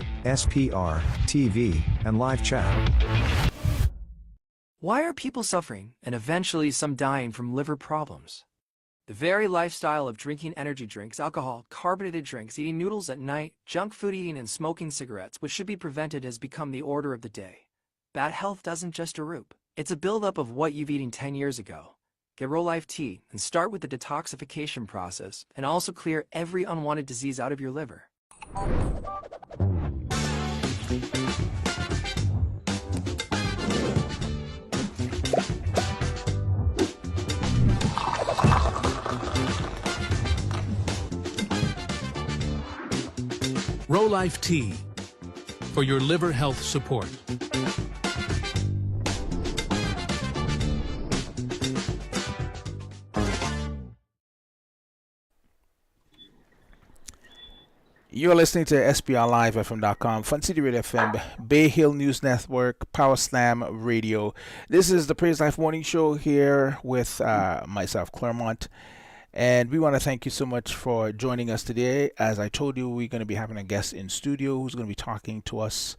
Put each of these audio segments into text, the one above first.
SPR, TV, and live chat. Why are people suffering and eventually some dying from liver problems? The very lifestyle of drinking energy drinks, alcohol, carbonated drinks, eating noodles at night, junk food eating, and smoking cigarettes, which should be prevented, has become the order of the day. Bad health doesn't just erupt. It's a buildup of what you've eaten 10 years ago. Get Life Tea and start with the detoxification process and also clear every unwanted disease out of your liver. Life Tea for your liver health support. You're listening to SPRLiveFM.com, Fun City Radio FM, Bay Hill News Network, Power Slam Radio. This is the Praise Life Morning Show here with myself, Claremont. And we want to thank you so much for joining us today. As I told you, we're going to be having a guest in studio who's going to be talking to us.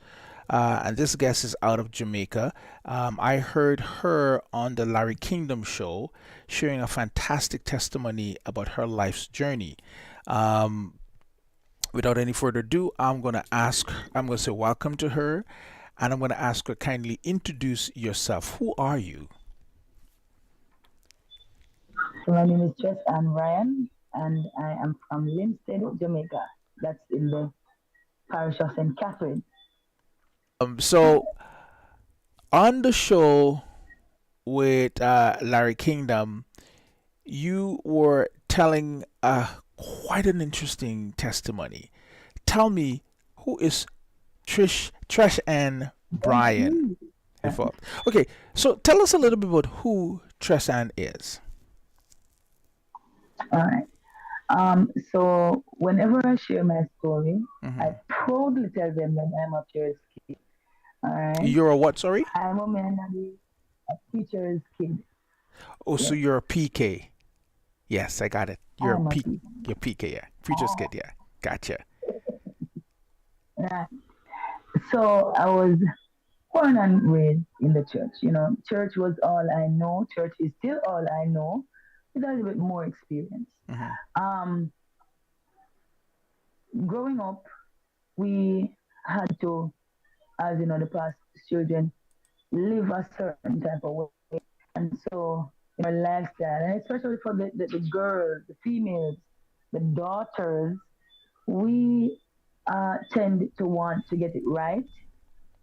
And this guest is out of Jamaica. I heard her on the Larry Kingdom show sharing a fantastic testimony about her life's journey. Without any further ado, I'm going to say welcome to her. And I'm going to ask her, kindly introduce yourself. Who are you? My name is Bryan, and I am from Linstead, Jamaica. That's in the parish of St. Catherine. So, on the show with Larry Kingdom, you were telling quite an interesting testimony. Tell me, who is Trish and Bryan? Okay, so tell us a little bit about who Trish Ann is. All right. So whenever I share my story, I proudly tell them that I'm a teacher's kid. All right. You're a what? Sorry. I'm a teacher's kid. Oh, yeah. So you're a PK. Yes, I got it. You're you're PK, yeah. Preacher's kid, yeah. Gotcha. Right. So I was born and raised in the church. You know, church was all I know. Church is still all I know. With a little bit more experience. Growing up, we had to, as you know, the past children live a certain type of way, and so in our lifestyle, and especially for the girls, the females, the daughters, we tend to want to get it right,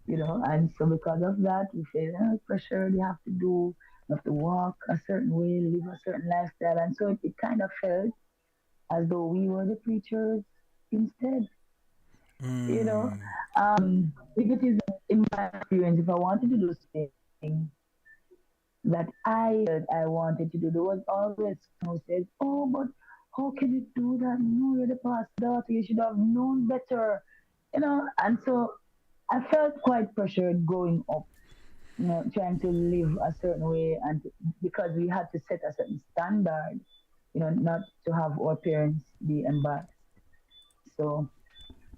you know, and so because of that, we feel pressure. You have to do. Have to walk a certain way, live a certain lifestyle, and so it kind of felt as though we were the preachers instead. You know, if it is in my experience, if I wanted to do something that I wanted to do, there was always someone who says, "Oh, but how can you do that? No, you're the pastor's daughter. You should have known better." You know, and so I felt quite pressured growing up. You know, trying to live a certain way, and because we had to set a certain standard, you know, not to have our parents be embarrassed. So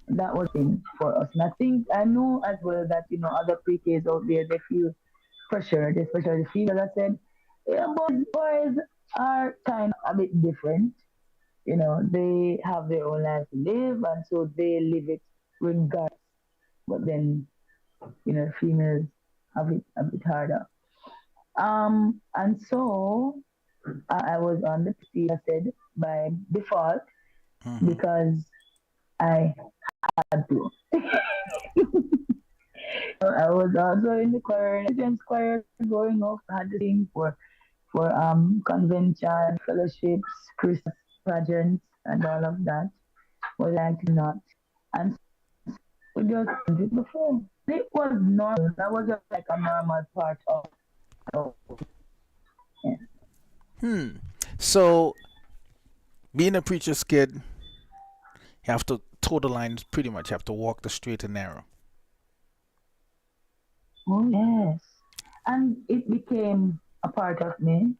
that was it for us. And I know as well that, you know, other pre-Ks out there, they feel pressured, especially the females. I said, yeah, boys are kind of a bit different. You know, they have their own life to live, and so they live it regardless. But then, you know, females have it a bit harder. And so I was on the PC, I said, by default, because I had to. I was also in the choir, choir growing up. I had to sing for convention, fellowships, Christmas pageants, and all of that. Was actually not. And we just did it before. It was normal. That was just like a normal part of. Yeah. So, being a preacher's kid, you have to toe the lines. Pretty much, have to walk the straight and narrow. Oh yes, and it became a part of me.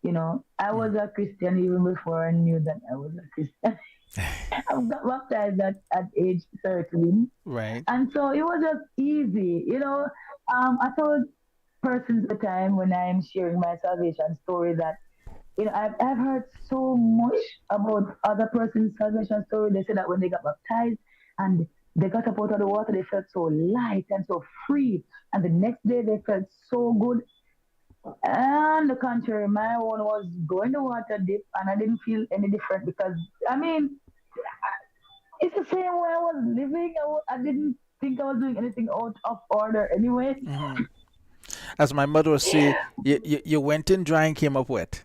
You know, I was a Christian even before I knew that I was a Christian. I got baptized at age 13. Right. And so it was just easy. I told persons at the time when I'm sharing my salvation story that, I've heard so much about other person's salvation story. They said that when they got baptized and they got up out of the water, they felt so light and so free. And the next day they felt so good. And the contrary, my own was going to water dip and I didn't feel any different because, I mean, it's the same way I was living. I didn't think I was doing anything out of order anyway. Hmm. As my mother would say, you went in dry and came up wet.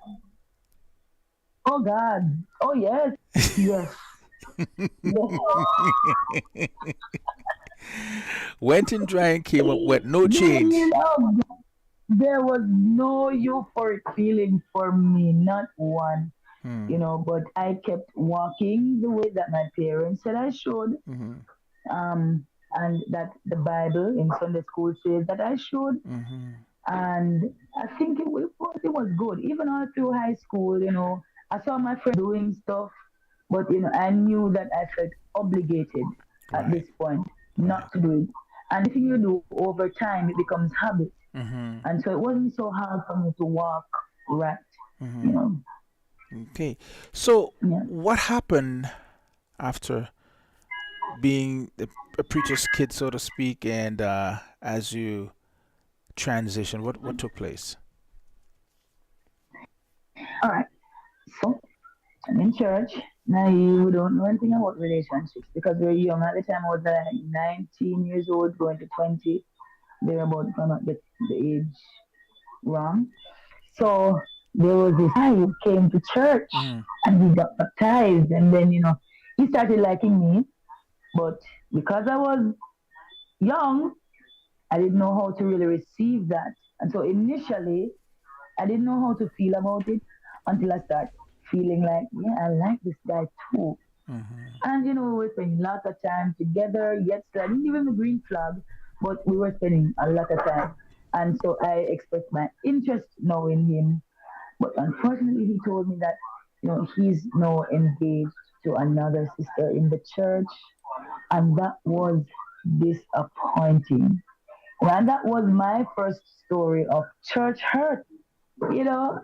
Oh God. Oh yes. Yes. Yes. Went in dry and came up wet. No Yeah, change. there was no euphoric feeling for me, not one. Hmm. But I kept walking the way that my parents said I should, Hmm. and that the Bible in Sunday school says that I should. Hmm. And I think it was good. Even all through high school, I saw my friends doing stuff, but I knew that I felt obligated at Right. this point Right. not to do it. And anything you do over time, it becomes habit. Hmm. And so it wasn't so hard for me to walk right, you Hmm. know. Okay. So, Yeah. what happened after being a preacher's kid, so to speak, and as you transition, what took place? All right. So I'm in church. Naive, we don't know anything about relationships because we're young. At the time, I was like 19 years old, going to 20. They're about, if I not get the age wrong. So there was this guy who came to church Hmm. and he got baptized. And then, he started liking me. But because I was young, I didn't know how to really receive that. And so initially, I didn't know how to feel about it until I started feeling like, yeah, I like this guy too. Hmm. And we were spending lots of time together. Yes, I didn't give him a green flag, but we were spending a lot of time. And so I expressed my interest now in him. But unfortunately, he told me that he's now engaged to another sister in the church, and that was disappointing. And that was my first story of church hurt, you know.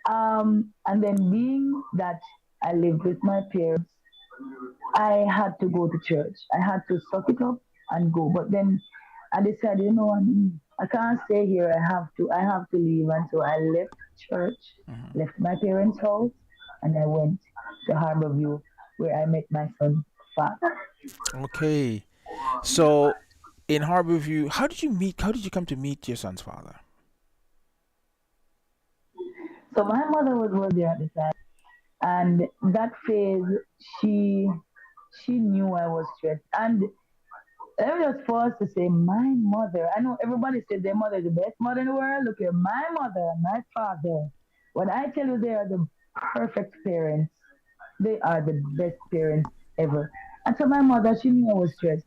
And then being that I lived with my parents, I had to go to church. I had to suck it up and go. But then I decided, I can't stay here. I have to leave. And so I left church, Hmm. left my parents' house, and I went to Harborview where I met my son, father. Okay. So, in Harborview, how did you meet? How did you come to meet your son's father? So my mother was there at the time. And that phase, she she knew I was stressed. And let me just pause to say, my mother. I know everybody says their mother is the best mother in the world. Look here, my mother and my father. When I tell you they are the perfect parents, they are the best parents ever. And so my mother, she knew I was stressed.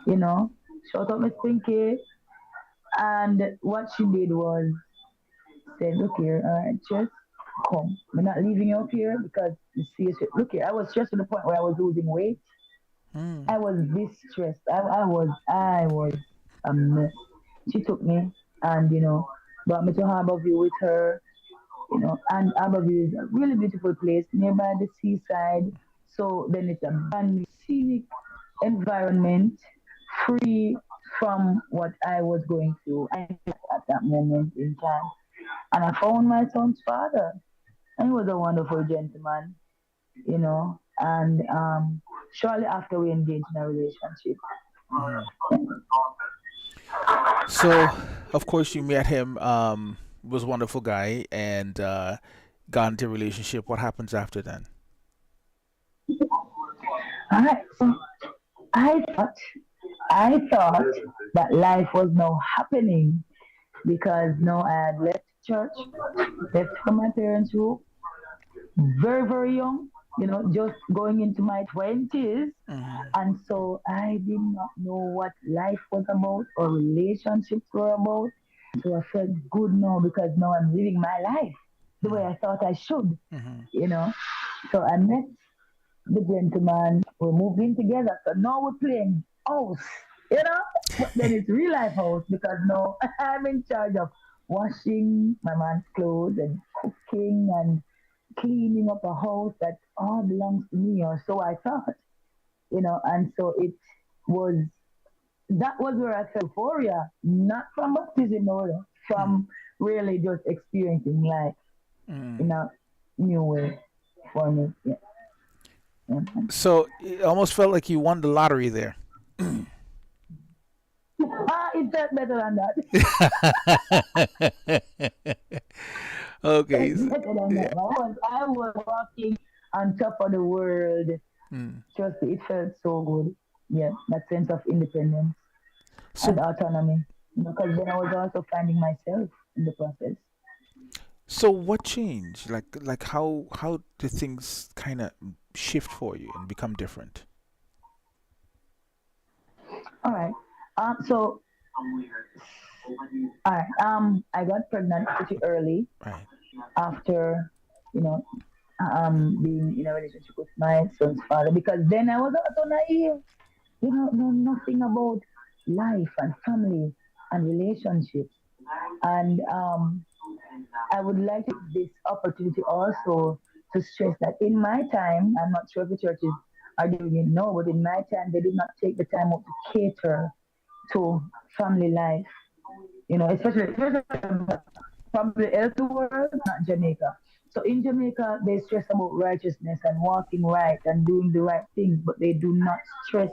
You know, shut up, Miss Pinky. And what she did was said, look here, all right, just come. We're not leaving you up here because you see, look here, I was stressed to the point where I was losing weight. Hmm. I was this stressed. I was a mess. She took me and, brought me to Harborview with her, and Harborview is a really beautiful place nearby the seaside. So then it's a brand new scenic environment, free from what I was going through at that moment in time. And I found my son's father. And he was a wonderful gentleman, And shortly after we engaged in a relationship. Hmm. So, of course, you met him. Was a wonderful guy, and got into a relationship. What happens after then? All right. So I thought I thought that life was now happening because now I had left church, left from my parents' roof, very, very young, just going into my 20s. Hmm. And so I did not know what life was about or relationships were about. So I felt good now because now I'm living my life the way I thought I should, Hmm. you know. So I met the gentleman, we're moving together. So now we're playing house, you know? But then it's real life house because now I'm in charge of washing my man's clothes and cooking and cleaning up a house that all belongs to me, or so I thought, and so it was that was where I felt euphoria, not from baptism, no, from really just experiencing life in a new way for me. Yeah. Mhm. So it almost felt like you won the lottery there. It felt better than that. Okay. It's better than that. Yeah. I was walking on top of the world. Mm. Just it felt so good. Yeah, that sense of independence and So autonomy. Because then I was also finding myself in the process. so what changed? Like how did things kind of shift for you and become different? All right. So all right. I got pregnant pretty early Right. after, you know, being in a relationship with my son's father because then I was also naive. Know nothing about life and family and relationships. And I would like to take this opportunity also to stress that in my time, I'm not sure if the churches are doing it now, but in my time, they did not take the time out to cater to family life, especially from the healthy world, not Jamaica. So in Jamaica, they stress about righteousness and walking right and doing the right things, but they do not stress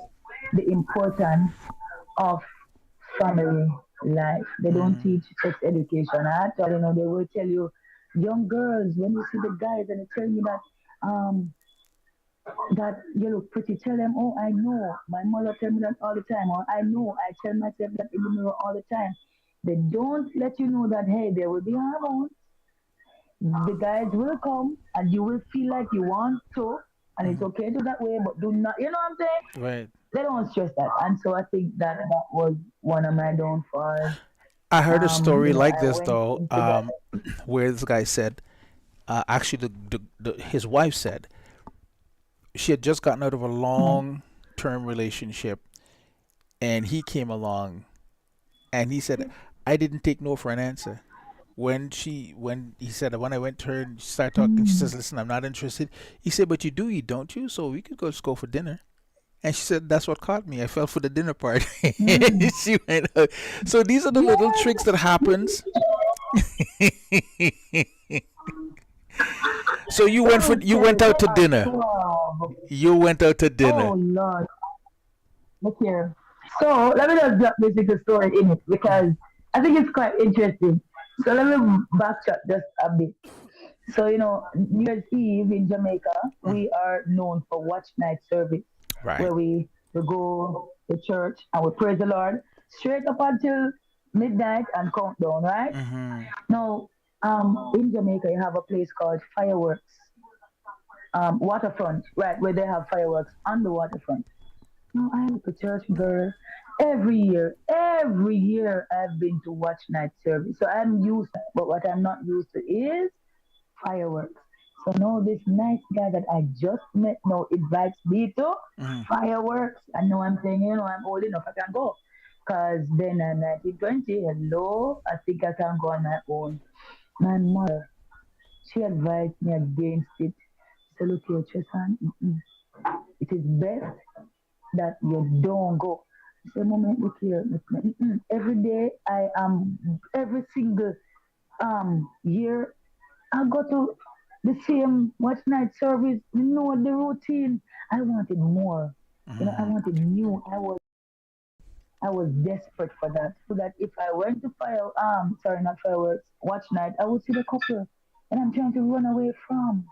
the importance of family life. They don't Mm. teach sex education. Actually, they will tell you, young girls, when you see the guys and they tell you that you look pretty, tell them, oh, I know. My mother tell me that all the time, or I know. I tell myself that in the mirror all the time. They don't let you know that hey, there will be hormones. The guys will come, and you will feel like you want to, and it's Mhm. okay to that way, but do not. You know what I'm saying? Right. They don't stress that, and so I think that was one of my downfalls. I heard a story like I this went though, into that. where this guy said, actually, his wife said she had just gotten out of a Mm, long-term relationship, and he came along, and he said, "I didn't take no for an answer." When he said, when I went to her and she started talking, she mm. says, "Listen, I'm not interested." He said, "But you do eat, don't you? So we could go just go for dinner." And she said, "That's what caught me. I fell for the dinner part." Mm. She went out. So these are the little Yes. tricks that happens. So Oh, you Terry, went they out to are dinner. 12. You went out to Oh, dinner. Lord. Look here. So let me just drop this little story in it Mm. because I think it's quite interesting. So let me backtrack just a bit. So, New Year's Eve in Jamaica, Mm. we are known for watch night service Right. where we go to church and we praise the Lord straight up until midnight and countdown, right? Mm-hmm. Now, in Jamaica, you have a place called Fireworks, waterfront, right, where they have fireworks on the waterfront. Now, I am a church girl. Every year I've been to watch night service. So I'm used, but what I'm not used to is fireworks. So now this nice guy that I just met now invites me to Mm-hmm. fireworks. And now I'm saying, I'm old enough, I can go. Because then I'm 1920, hello, I think I can go on my own. My mother, she advised me against it. So look here, Chesan, it is best that you don't go. I said, Moment, look here. Every day every single year, I go to the same watch night service. You know the routine. I wanted more. I Mm-hmm. wanted new. I was desperate for that. So that if I went to sorry, not fireworks, watch night, I would see the couple and I'm trying to run away from.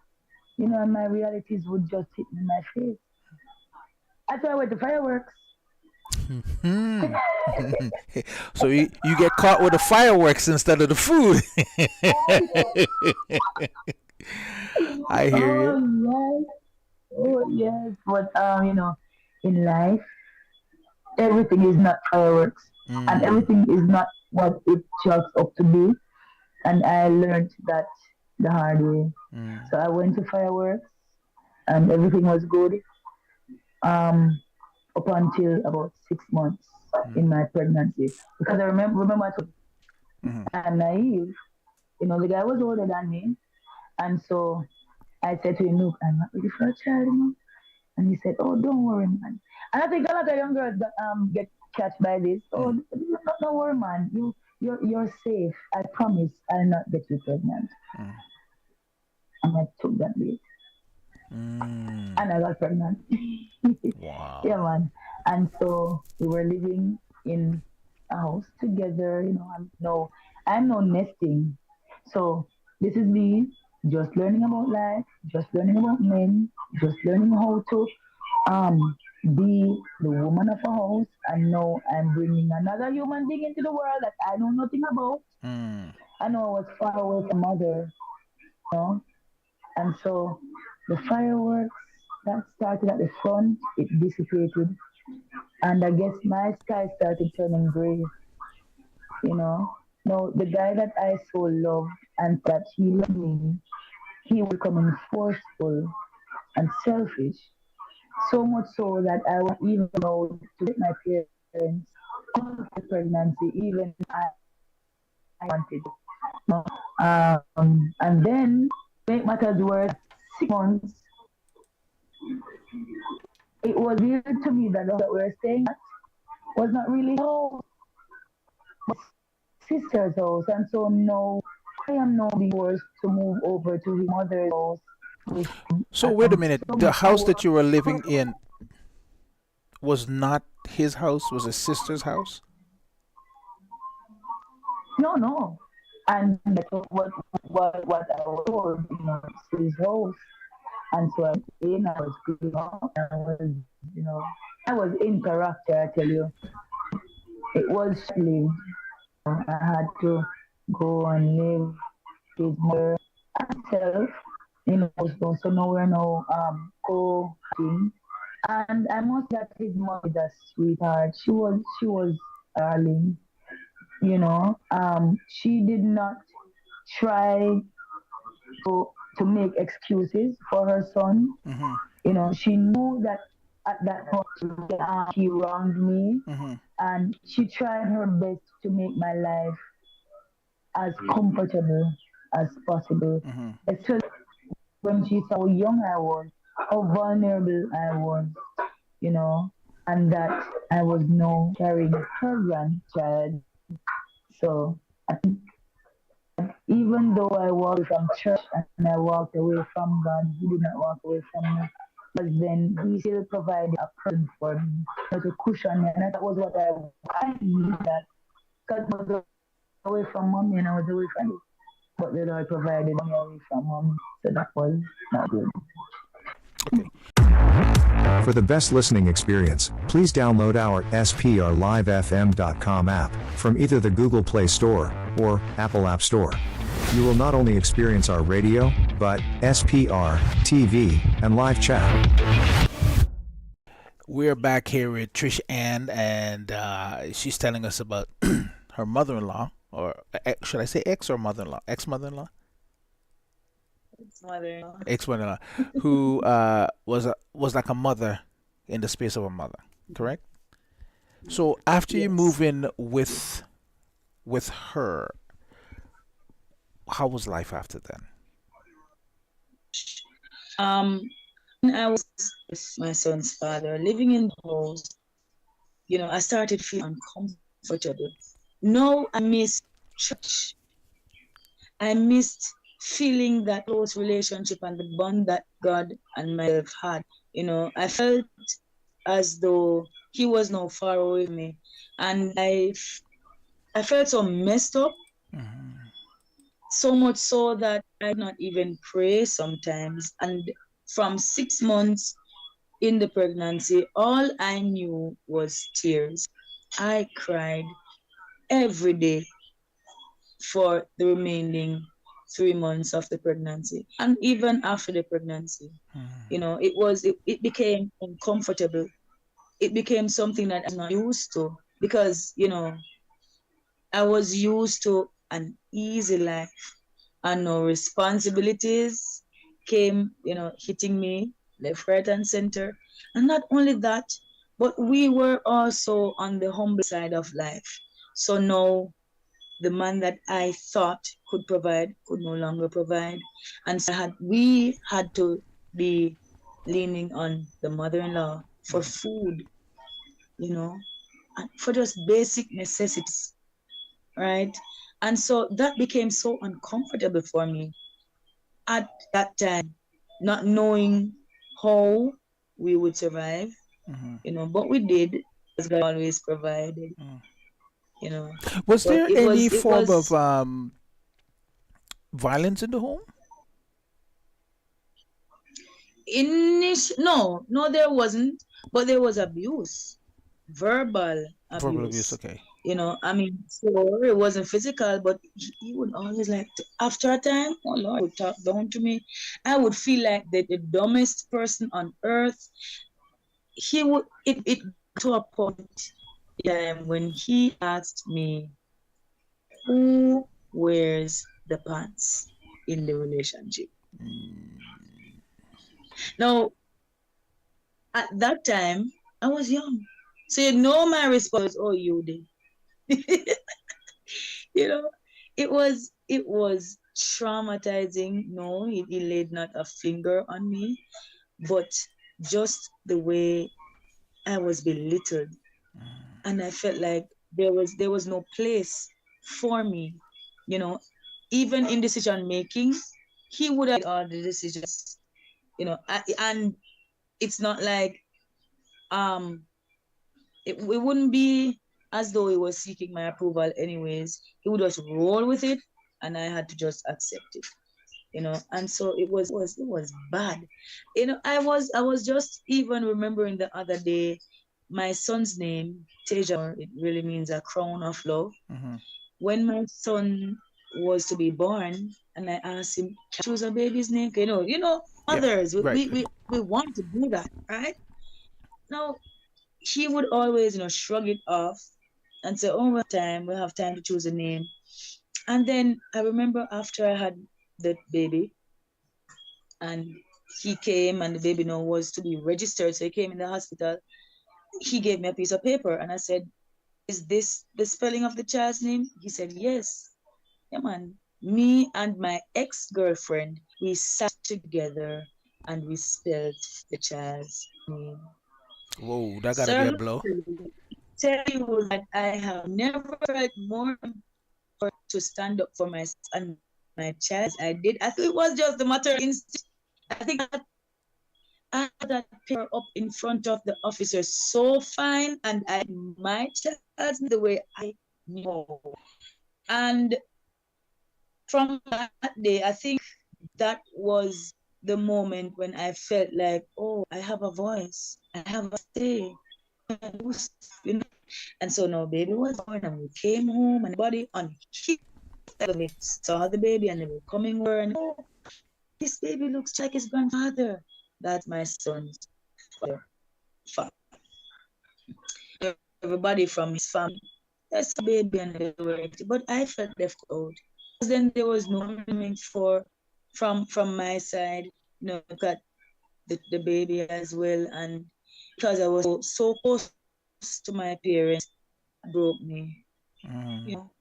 And my realities would just hit me in my face. That's why I went to fireworks. Hmm. So you get caught with the fireworks instead of the food. I hear Oh you. yes, oh yes. But in life, everything is not fireworks, and Mm. everything is not what it chalks up to be. And I learned that the hard way. Mm. So I went to fireworks. and everything was good. Um, up until about 6 months Mm-hmm. in my pregnancy, because I remember I told Mm-hmm. I'm naive. The guy was older than me, and so I said to him, "Look, I'm not ready for a child." And he said, "Oh, don't worry, man." And I think a lot of young girls that get catched by this. Oh, don't worry, man. You're safe. I promise I'll not get you pregnant. Mm-hmm. And I took that bait, Mm. and I got pregnant. Yeah, Wow. man. And so we were living in a house together. I'm no nesting. So this is me just learning about life, just learning about men, just learning how to be the woman of a house. And now I'm bringing another human being into the world that I know nothing about. Mm. I know I was far away from mother, you know. And so the fireworks that started at the front, it dissipated. And I guess my sky started turning gray, you know. No, the guy that I so loved and that he loved me, he was becoming forceful and selfish. So much so that I was even know to let my parents out of the pregnancy, even I wanted. No. And then, make matters worse, 6 months, it was weird to me that we were staying at was not really home, sister's house. And so now I am now being forced to move over to his mother's house with So wait a minute. The some house poor. that you were living in was not his house, was his sister's house? No, no. And that's what I was told, it's his house. And so I went in, I was growing up, I was, you know, I was in character, I tell you. It was short-lived. I had to go and live with his mother and myself, so now we're now co-king. And I must that his mom is a sweetheart. She was darling, she did not try to make excuses for her son. Mm-hmm. She knew that at that point he wronged me, Mm-hmm. and she tried her best to make my life as comfortable as possible. Mm-hmm. Especially when she saw how young I was, how vulnerable I was, you know, and that I was now carrying her grandchild. So I think even though I walked from church and I walked away from God, He did not walk away from me. Because then He still provided a person for me, to cushion me. And that was what I needed. That God was away from mommy and I was away from you. But the Lord provided me away from mommy. So that was not good. Okay. For the best listening experience, please download our sprlivefm.com app from either the Google Play Store or Apple App Store. You will not only experience our radio, but SPR, TV, and live chat. We're back here with Trish Ann, and she's telling us about her mother-in-law, or should I say ex or mother-in-law? Ex-mother-in-law? It's mother-in-law. Ex-mother-in-law, who was like a mother in the space of a mother, correct? So after you move Yes. in with her, how was life after then? Um, when I was with my son's father, living in the house, I started feeling uncomfortable. No, I missed church. I missed feeling that close relationship and the bond that God and myself had. I felt as though he was now far away from me. And I felt so messed up, Mm-hmm. so much so that I could not even pray sometimes. And from 6 months in the pregnancy, all I knew was tears. I cried every day for the remaining 3 months of the pregnancy. And even after the pregnancy, it became uncomfortable. It became something that I'm not used to because, I was used to an easy life and no responsibilities came, hitting me. left, right, and center. And not only that, but we were also on the humble side of life. So now the man that I thought could provide could no longer provide. And so we had to be leaning on the mother-in-law for food, you know, and for just basic necessities, right? And so that became so uncomfortable for me at that time, not knowing how we would survive, but we did, because God always provided, you know. Was But there any form of violence in the home? No, there wasn't, but there was abuse, verbal Verbal abuse, abuse. okay. I mean, sure, it wasn't physical, but he would always like to, after a time, oh Lord, would talk down to me. I would feel like the dumbest person on earth. It to a point when he asked me, who wears the pants in the relationship? Now, at that time, I was young. So my response, oh, you did. you know, it was traumatizing. No, he laid not a finger on me, but just the way I was belittled. And I felt like there was no place for me, you know, even in decision making, he would have made all the decisions, and it's not like um it wouldn't be as though he was seeking my approval anyways. He would just roll with it, and I had to just accept it, and so it was bad. I was just even remembering the other day, my son's name, Teja, it really means a crown of love. When my son was to be born, and I asked him, can I choose a baby's name? Yeah, Others, right. we want to do that, right? Now, he would always, shrug it off and say, oh, we have time to choose a name. And then I remember after I had the baby, and he came, and the baby now was to be registered. So he came in the hospital. He gave me a piece of paper, and I said, is this the spelling of the child's name? He said, yes. Yeah, man. Me and my ex-girlfriend, we sat together and we spelled the child's name. Whoa, that gotta be a Sir, blow. tell you that I have never felt more to stand up for myself and my child as I did. I think it was just the matter of instinct. I think I had that paper up in front of the officer so fine, and I my child the way I know. And from that day, I think that was the moment when I felt like, oh, I have a voice, I have a say. You know? And so now baby was born, and we came home, and everybody on his me saw the baby, and they were coming over, and oh, this baby looks like his grandfather. That's my son's father. Everybody from his family, that's a baby, and they were, but I felt left out. Because then there was no room for from my side, look at the baby as well. And because I was so close to my parents, broke me. You know,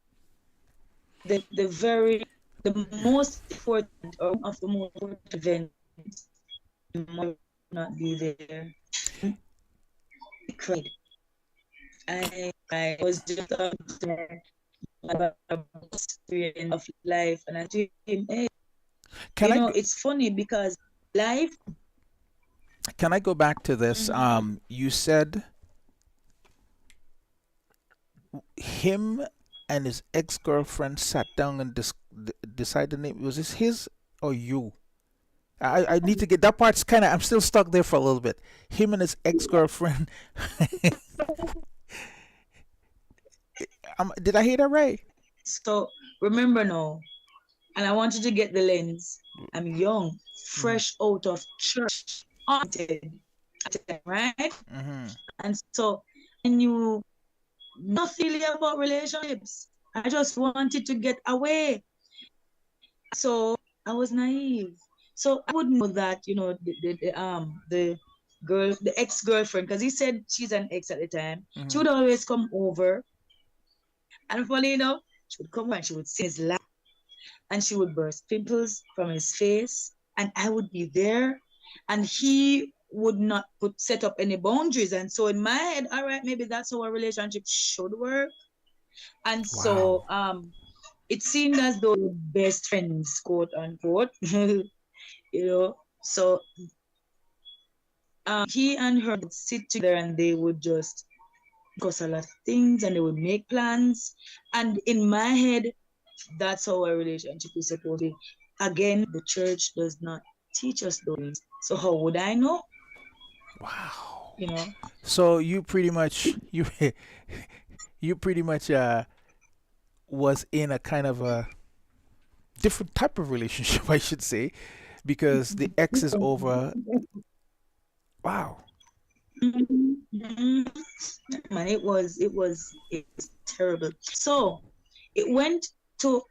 the most important, or one of the most important events, might not be there. I cried. I was just about a experience of life, and I told him, hey, Can I it's funny because life. can I go back to this? You said him and his ex-girlfriend sat down and decided the name. Was this his or you? I need to get that part's kind of. I'm still stuck there for a little bit. Him and his ex-girlfriend. Did I hear that right? So remember now, and I want you to get the lens. I'm young, fresh out of church, haunted, right? And so I knew nothing really about relationships. I just wanted to get away. So I was naive. So I would know that, the girl, the ex-girlfriend, because he said she's an ex at the time, she would always come over. And funny enough, she would come over and she would see his laugh and she would burst pimples from his face. And I would be there and he would not set up any boundaries. And so in my head, all right, maybe that's how a relationship should work. And so it seemed as though best friends, quote unquote, So he and her would sit together and they would just discuss a lot of things and they would make plans. And in my head, that's how a relationship is supposed to be. Again, the church does not teach us those. So how would I know? Wow. You know? So you pretty much you pretty much was in a kind of a different type of relationship, I should say, because the ex is over. Wow. Man, it was terrible. So it went to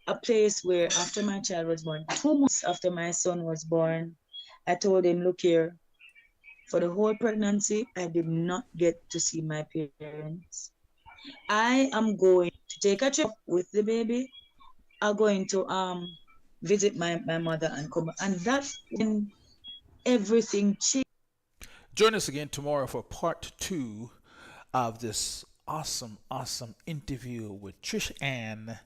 a place where after my child was born, 2 months after my son was born, I told him, look here, for the whole pregnancy, I did not get to see my parents. I am going to take a trip with the baby. I'm going to visit my mother and come. And that's when everything changed. Join us again tomorrow for part 2 of this awesome interview with Trish Ann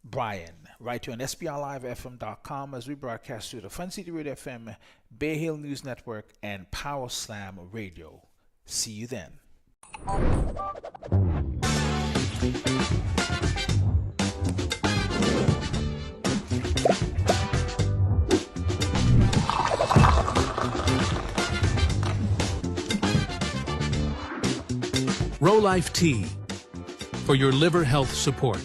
Bryan, right here on SBRLiveFM.com as we broadcast through the Fun City Radio FM, Bay Hill News Network, and Power Slam Radio. See you then. Life Tea for your liver health support.